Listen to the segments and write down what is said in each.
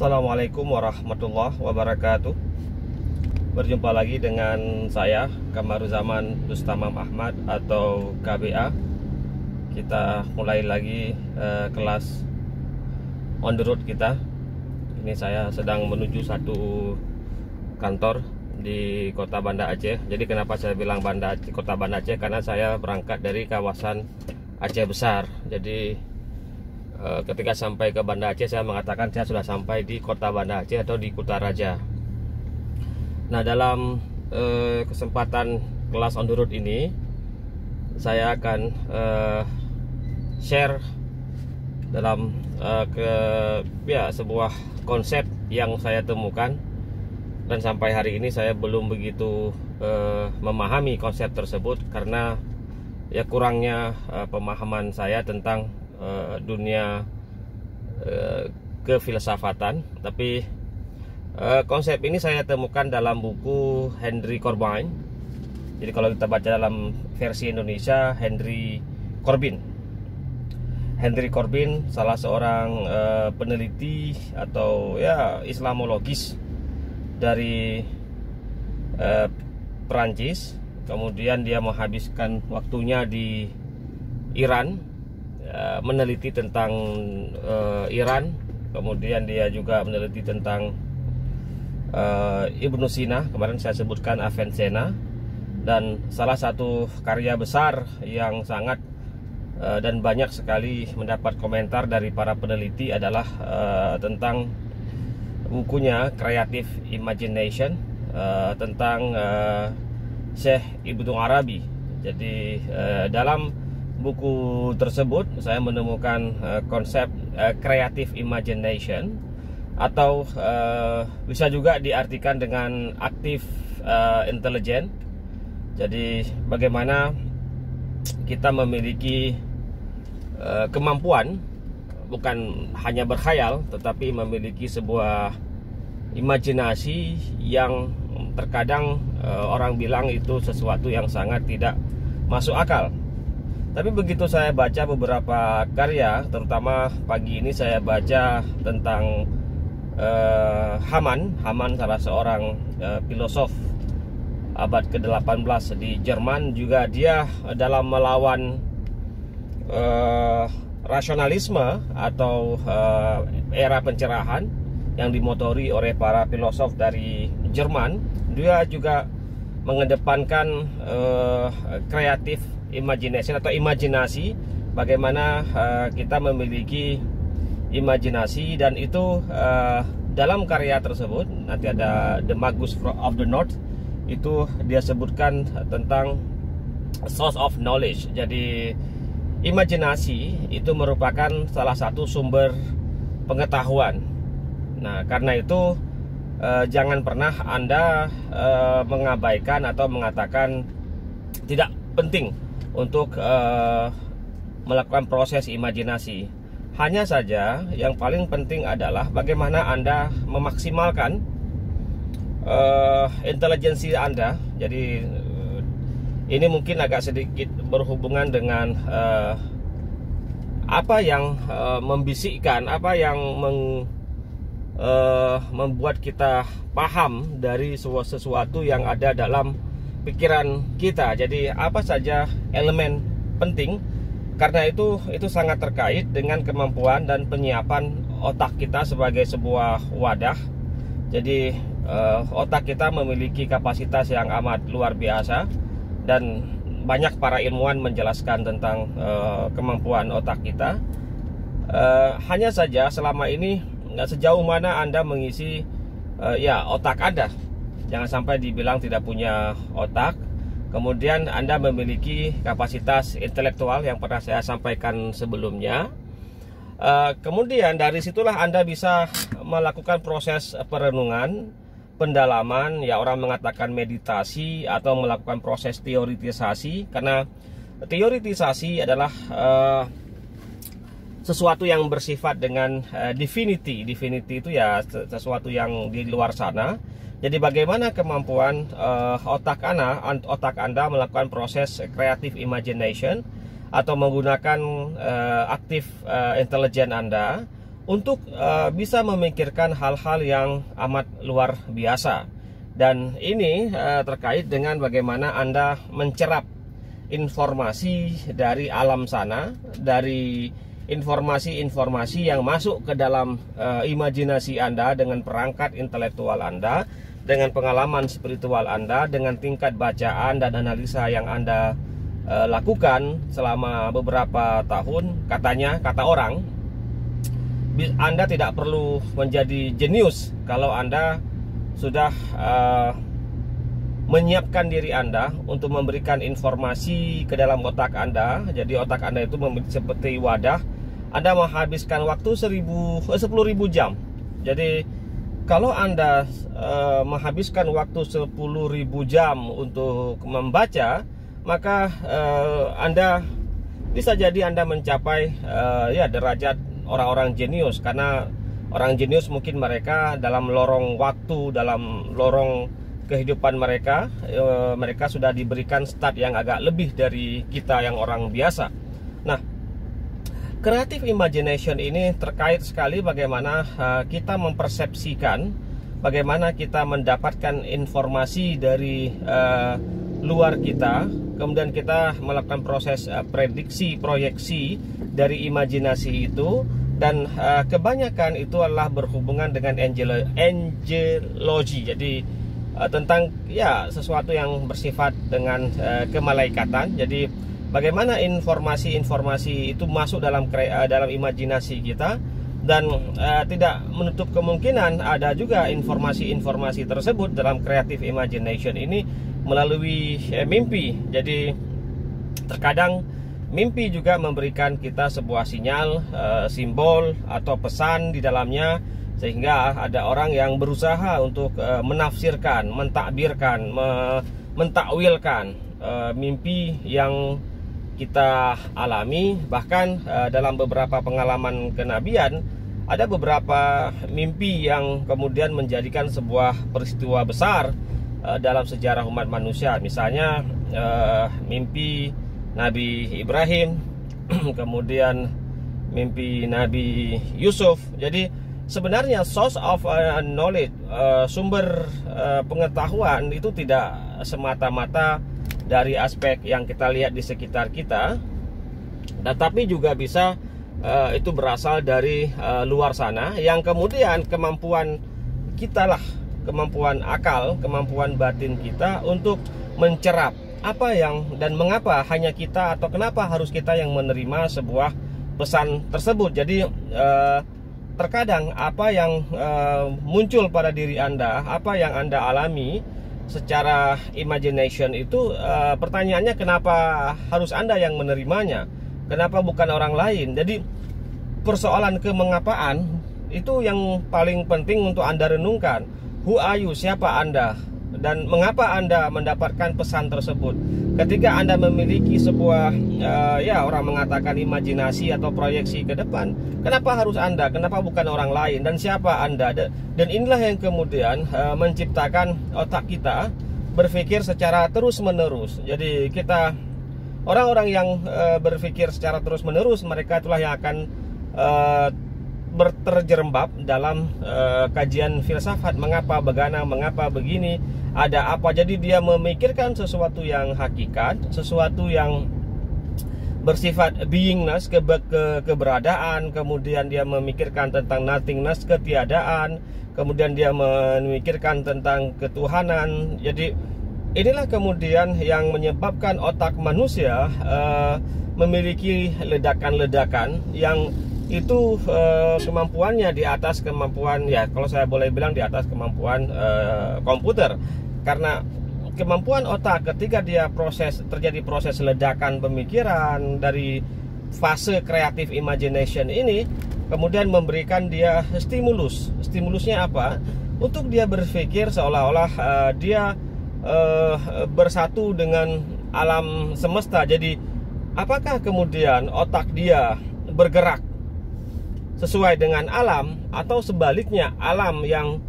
Assalamualaikum warahmatullahi wabarakatuh. Berjumpa lagi dengan saya Kamaruzaman Bustamam Ahmad atau KBA. Kita mulai lagi kelas on the road kita. Ini saya sedang menuju satu kantor di kota Banda Aceh. Jadi kenapa saya bilang kota Banda Aceh? Karena saya berangkat dari kawasan Aceh Besar. Jadi ketika sampai ke Banda Aceh, saya mengatakan saya sudah sampai di kota Banda Aceh atau di Kutaraja. Nah, dalam kesempatan kelas on the road ini, saya akan share dalam sebuah konsep yang saya temukan, dan sampai hari ini saya belum begitu memahami konsep tersebut karena ya kurangnya pemahaman saya tentang dunia kefilsafatan. Tapi konsep ini saya temukan dalam buku Henry Corbin. Jadi kalau kita baca dalam versi Indonesia, Henry Corbin salah seorang peneliti atau ya Islamologis dari Perancis. Kemudian dia menghabiskan waktunya di Iran, meneliti tentang Iran. Kemudian dia juga meneliti tentang Ibnu Sina, kemarin saya sebutkan Avicenna. Dan salah satu karya besar yang sangat dan banyak sekali mendapat komentar dari para peneliti adalah tentang bukunya Creative Imagination, tentang Syekh Ibnu Arabi. Jadi dalam buku tersebut saya menemukan konsep creative imagination, atau bisa juga diartikan dengan active intelligence. Jadi bagaimana kita memiliki kemampuan bukan hanya berkhayal, tetapi memiliki sebuah imajinasi yang terkadang orang bilang itu sesuatu yang sangat tidak masuk akal. Tapi begitu saya baca beberapa karya, terutama pagi ini saya baca tentang Hamann, salah seorang filosof abad ke-18 di Jerman. Juga dia dalam melawan rasionalisme atau era pencerahan yang dimotori oleh para filosof dari Jerman. Dia juga mengedepankan kreatif imagination atau imajinasi, bagaimana kita memiliki imajinasi. Dan itu dalam karya tersebut nanti ada The Magus of the North, itu dia sebutkan tentang source of knowledge. Jadi imajinasi itu merupakan salah satu sumber pengetahuan. Nah, karena itu jangan pernah Anda mengabaikan atau mengatakan tidak penting untuk melakukan proses imajinasi. Hanya saja yang paling penting adalah bagaimana Anda memaksimalkan intelijensi Anda. Jadi ini mungkin agak sedikit berhubungan dengan apa yang membisikkan, apa yang membuat kita paham dari sesuatu yang ada dalam pikiran kita. Jadi apa saja elemen penting, karena itu sangat terkait dengan kemampuan dan penyiapan otak kita sebagai sebuah wadah. Jadi otak kita memiliki kapasitas yang amat luar biasa, dan banyak para ilmuwan menjelaskan tentang kemampuan otak kita. Hanya saja selama ini sejauh mana Anda mengisi otak Anda. Jangan sampai dibilang tidak punya otak, kemudian Anda memiliki kapasitas intelektual yang pernah saya sampaikan sebelumnya. Kemudian dari situlah Anda bisa melakukan proses perenungan, pendalaman, ya orang mengatakan meditasi, atau melakukan proses teoritisasi. Karena teoritisasi adalah sesuatu yang bersifat dengan divinity. Divinity itu ya sesuatu yang di luar sana. Jadi bagaimana kemampuan otak Anda melakukan proses creative imagination atau menggunakan aktif intelijen Anda untuk bisa memikirkan hal-hal yang amat luar biasa. Dan ini terkait dengan bagaimana Anda mencerap informasi dari alam sana, dari informasi-informasi yang masuk ke dalam imajinasi Anda dengan perangkat intelektual Anda, dengan pengalaman spiritual Anda, dengan tingkat bacaan dan analisa yang Anda lakukan selama beberapa tahun. Kata orang, Anda tidak perlu menjadi jenius kalau Anda sudah menyiapkan diri Anda untuk memberikan informasi ke dalam otak Anda. Jadi otak Anda itu seperti wadah. Anda menghabiskan waktu 10.000 jam. Jadi kalau Anda menghabiskan waktu 10.000 jam untuk membaca, maka Anda bisa jadi Anda mencapai derajat orang-orang jenius. Karena orang jenius mungkin mereka dalam lorong waktu, dalam lorong kehidupan mereka, mereka sudah diberikan stat yang agak lebih dari kita yang orang biasa. Nah, creative imagination ini terkait sekali bagaimana kita mempersepsikan, bagaimana kita mendapatkan informasi dari luar kita, kemudian kita melakukan proses prediksi, proyeksi dari imajinasi itu. Dan kebanyakan itu adalah berhubungan dengan angelology. Jadi tentang sesuatu yang bersifat dengan kemalaikatan. Jadi bagaimana informasi-informasi itu masuk dalam imajinasi kita, dan tidak menutup kemungkinan ada juga informasi-informasi tersebut dalam creative imagination ini melalui mimpi. Jadi terkadang mimpi juga memberikan kita sebuah sinyal, simbol atau pesan di dalamnya, sehingga ada orang yang berusaha untuk menafsirkan, mentakbirkan, mentakwilkan mimpi yang kita alami. Bahkan dalam beberapa pengalaman kenabian, ada beberapa mimpi yang kemudian menjadikan sebuah peristiwa besar dalam sejarah umat manusia. Misalnya mimpi Nabi Ibrahim, kemudian mimpi Nabi Yusuf. Jadi sebenarnya source of knowledge, sumber pengetahuan itu tidak semata-mata dari aspek yang kita lihat di sekitar kita, tetapi juga bisa itu berasal dari luar sana, yang kemudian kemampuan kita lah, kemampuan akal, kemampuan batin kita untuk mencerap apa yang dan mengapa hanya kita, atau kenapa harus kita yang menerima sebuah pesan tersebut. Jadi terkadang apa yang muncul pada diri Anda, apa yang Anda alami secara imagination itu, pertanyaannya kenapa harus Anda yang menerimanya, kenapa bukan orang lain. Jadi persoalan kemengapaan itu yang paling penting untuk Anda renungkan. Who are you? Siapa Anda? Dan mengapa Anda mendapatkan pesan tersebut? Ketika Anda memiliki sebuah orang mengatakan imajinasi atau proyeksi ke depan, kenapa harus Anda? Kenapa bukan orang lain? Dan siapa Anda? Dan inilah yang kemudian menciptakan otak kita berpikir secara terus-menerus. Jadi kita, orang-orang yang berpikir secara terus-menerus, mereka itulah yang akan terjerembab dalam kajian filsafat. Mengapa begana, mengapa begini, ada apa. Jadi dia memikirkan sesuatu yang hakikat, sesuatu yang bersifat beingness, keberadaan. Kemudian dia memikirkan tentang nothingness, ketiadaan. Kemudian dia memikirkan tentang ketuhanan. Jadi inilah kemudian yang menyebabkan otak manusia memiliki ledakan-ledakan yang itu kemampuannya di atas kemampuan, kalau saya boleh bilang di atas kemampuan komputer. Karena kemampuan otak ketika dia terjadi proses ledakan pemikiran dari fase creative imagination ini, kemudian memberikan dia stimulus. Stimulusnya apa? Untuk dia berpikir seolah-olah dia bersatu dengan alam semesta. Jadi apakah kemudian otak dia bergerak sesuai dengan alam, atau sebaliknya alam yang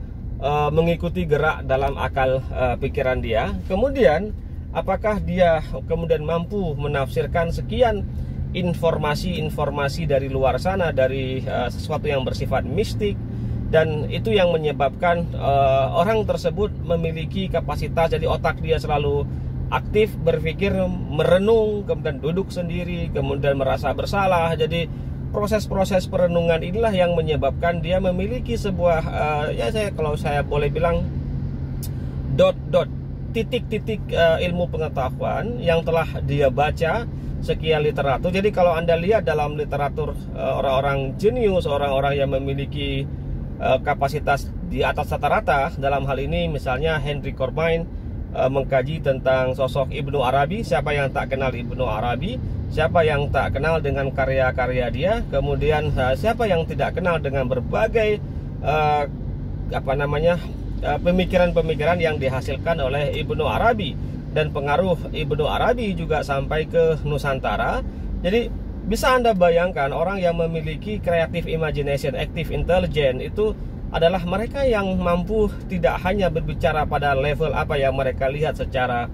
mengikuti gerak dalam akal pikiran dia? Kemudian apakah dia kemudian mampu menafsirkan sekian informasi-informasi dari luar sana, dari sesuatu yang bersifat mistik, dan itu yang menyebabkan orang tersebut memiliki kapasitas, jadi otak dia selalu aktif, berpikir, merenung, kemudian duduk sendiri, kemudian merasa bersalah. Jadi proses-proses perenungan inilah yang menyebabkan dia memiliki sebuah kalau saya boleh bilang titik-titik ilmu pengetahuan yang telah dia baca sekian literatur. Jadi kalau Anda lihat dalam literatur orang-orang jenius, orang-orang yang memiliki kapasitas di atas rata-rata, dalam hal ini misalnya Henry Corbin mengkaji tentang sosok Ibnu Arabi. Siapa yang tak kenal Ibnu Arabi? Siapa yang tak kenal dengan karya-karya dia? Kemudian siapa yang tidak kenal dengan berbagai pemikiran-pemikiran yang dihasilkan oleh Ibnu Arabi, dan pengaruh Ibnu Arabi juga sampai ke Nusantara. Jadi bisa Anda bayangkan orang yang memiliki creative imagination, active intelligence itu adalah mereka yang mampu tidak hanya berbicara pada level apa yang mereka lihat secara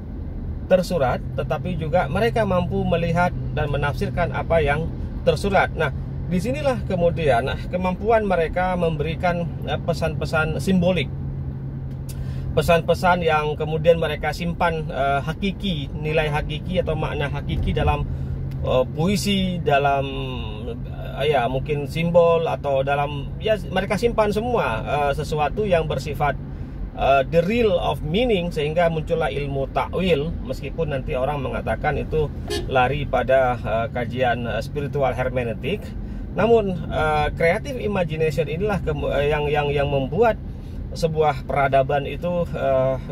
tersurat, tetapi juga mereka mampu melihat dan menafsirkan apa yang tersurat. Nah, disinilah kemudian kemampuan mereka memberikan pesan-pesan simbolik, pesan-pesan yang kemudian mereka simpan hakiki, nilai hakiki atau makna hakiki dalam puisi, dalam mungkin simbol, atau dalam mereka simpan semua sesuatu yang bersifat the real of meaning, sehingga muncullah ilmu takwil, meskipun nanti orang mengatakan itu lari pada kajian spiritual hermeneutik. Namun creative imagination inilah yang membuat sebuah peradaban itu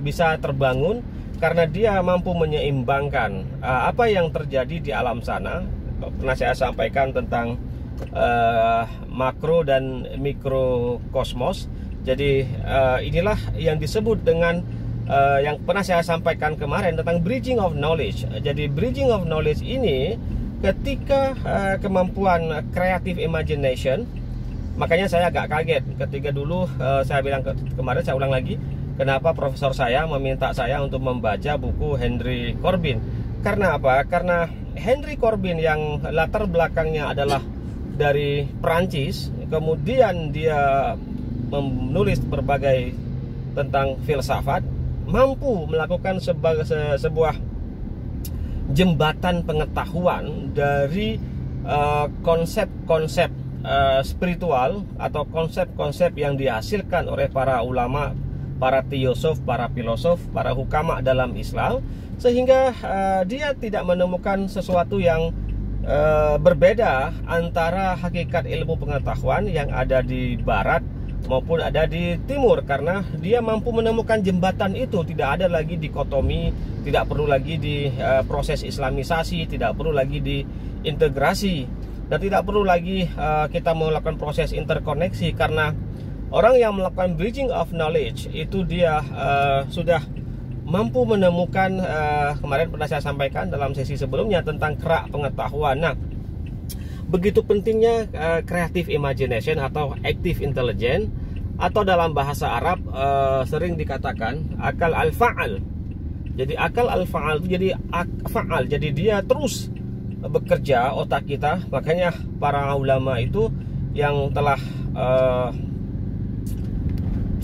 bisa terbangun, karena dia mampu menyeimbangkan apa yang terjadi di alam sana. Pernah saya sampaikan tentang makro dan mikro kosmos. Jadi inilah yang disebut dengan yang pernah saya sampaikan kemarin tentang bridging of knowledge. Jadi bridging of knowledge ini ketika kemampuan creative imagination, makanya saya agak kaget ketika dulu saya bilang kemarin, saya ulang lagi, kenapa profesor saya meminta saya untuk membaca buku Henry Corbin. Karena apa? Karena Henry Corbin yang latar belakangnya adalah dari Perancis, kemudian dia menulis berbagai tentang filsafat, mampu melakukan sebuah jembatan pengetahuan dari konsep-konsep spiritual atau konsep-konsep yang dihasilkan oleh para ulama, para teosof, para filosof, para hukama dalam Islam, sehingga dia tidak menemukan sesuatu yang berbeda antara hakikat ilmu pengetahuan yang ada di barat maupun ada di timur, karena dia mampu menemukan jembatan itu. Tidak ada lagi dikotomi, tidak perlu lagi di proses islamisasi, tidak perlu lagi diintegrasi, dan tidak perlu lagi kita melakukan proses interkoneksi, karena orang yang melakukan bridging of knowledge itu dia sudah mampu menemukan, kemarin pernah saya sampaikan dalam sesi sebelumnya tentang kerak pengetahuan. Nah, begitu pentingnya creative imagination atau active intelligence, atau dalam bahasa Arab sering dikatakan akal al-fa'al. Jadi akal al-fa'al itu jadi fa'al, jadi dia terus bekerja otak kita. Makanya para ulama itu yang telah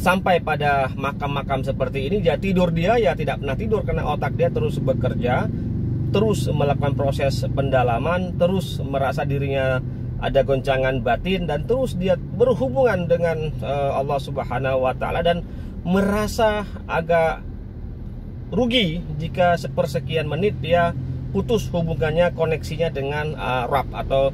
sampai pada makam-makam seperti ini, dia tidur dia ya tidak pernah tidur, karena otak dia terus bekerja, terus melakukan proses pendalaman, terus merasa dirinya ada goncangan batin, dan terus dia berhubungan dengan Allah Subhanahu wa Ta'ala, dan merasa agak rugi jika sepersekian menit dia putus hubungannya, koneksinya dengan Rabb atau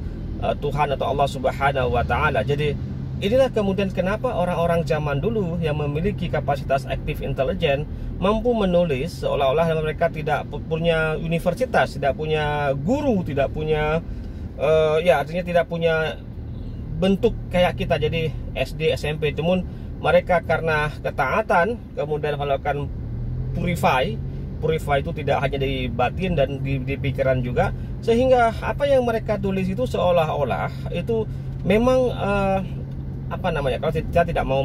Tuhan atau Allah Subhanahu wa Ta'ala. Jadi inilah kemudian kenapa orang-orang zaman dulu yang memiliki kapasitas active intelligence mampu menulis seolah-olah mereka tidak punya universitas, tidak punya guru, tidak punya artinya tidak punya bentuk kayak kita, jadi SD, SMP. Namun mereka karena ketaatan kemudian melakukan purify itu tidak hanya di batin dan di pikiran juga, sehingga apa yang mereka tulis itu seolah-olah itu memang kalau kita tidak mau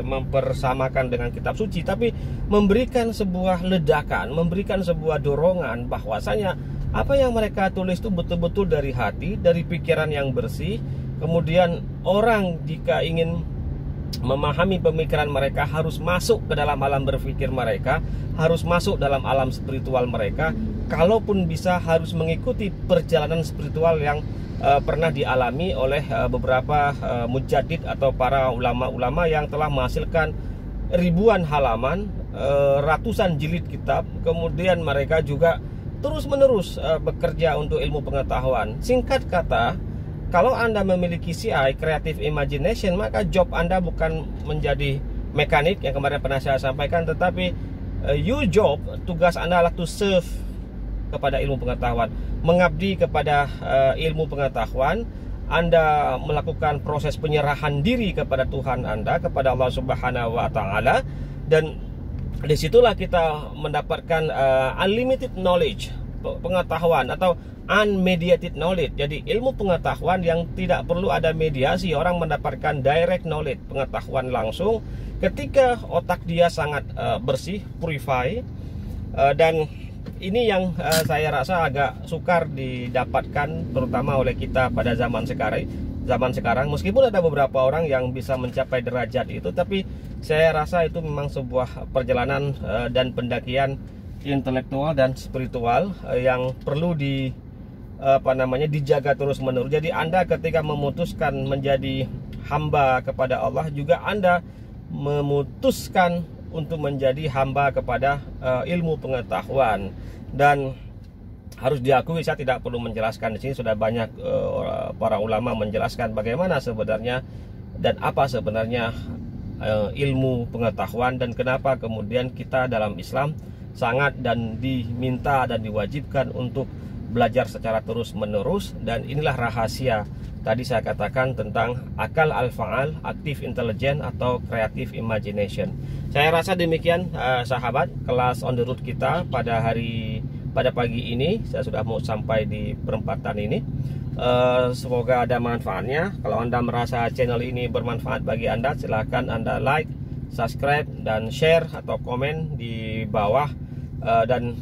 mempersamakan dengan kitab suci, tapi memberikan sebuah ledakan, memberikan sebuah dorongan bahwasanya apa yang mereka tulis itu betul-betul dari hati, dari pikiran yang bersih. Kemudian orang jika ingin memahami pemikiran mereka harus masuk ke dalam alam berpikir mereka, harus masuk dalam alam spiritual mereka. Kalaupun bisa harus mengikuti perjalanan spiritual yang pernah dialami oleh beberapa mujadid atau para ulama-ulama yang telah menghasilkan ribuan halaman, ratusan jilid kitab. Kemudian mereka juga terus-menerus bekerja untuk ilmu pengetahuan. Singkat kata, kalau Anda memiliki CI, Creative Imagination, maka job Anda bukan menjadi mekanik yang kemarin pernah saya sampaikan, tetapi tugas Anda adalah to serve kepada ilmu pengetahuan, mengabdi kepada ilmu pengetahuan. Anda melakukan proses penyerahan diri kepada Tuhan Anda, kepada Allah Subhanahu wa Ta'ala, dan disitulah kita mendapatkan unlimited knowledge, pengetahuan atau unmediated knowledge. Jadi ilmu pengetahuan yang tidak perlu ada mediasi, orang mendapatkan direct knowledge, pengetahuan langsung ketika otak dia sangat bersih, purify. Dan ini yang saya rasa agak sukar didapatkan terutama oleh kita pada zaman sekarang. Meskipun ada beberapa orang yang bisa mencapai derajat itu, tapi saya rasa itu memang sebuah perjalanan dan pendakian intelektual dan spiritual yang perlu dijaga terus-menerus. Jadi Anda ketika memutuskan menjadi hamba kepada Allah, juga Anda memutuskan untuk menjadi hamba kepada ilmu pengetahuan. Dan harus diakui, saya tidak perlu menjelaskan di sini, sudah banyak para ulama menjelaskan bagaimana sebenarnya dan apa sebenarnya ilmu pengetahuan, dan kenapa kemudian kita dalam Islam sangat dan diminta dan diwajibkan untuk belajar secara terus-menerus. Dan inilah rahasia tadi saya katakan tentang akal al-fa'al, aktif intelijen atau creative imagination. Saya rasa demikian sahabat, kelas on the road kita pada pagi ini. Saya sudah mau sampai di perempatan ini. Semoga ada manfaatnya. Kalau Anda merasa channel ini bermanfaat bagi Anda, silahkan Anda like, subscribe, dan share atau komen di bawah. Dan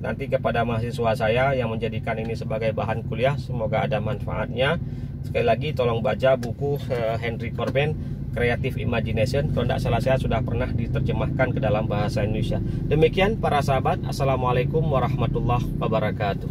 nanti kepada mahasiswa saya yang menjadikan ini sebagai bahan kuliah, semoga ada manfaatnya. Sekali lagi tolong baca buku Henry Corbin, Creative Imagination. Kalau tidak salah saya sudah pernah diterjemahkan ke dalam bahasa Indonesia. Demikian para sahabat, assalamualaikum warahmatullahi wabarakatuh.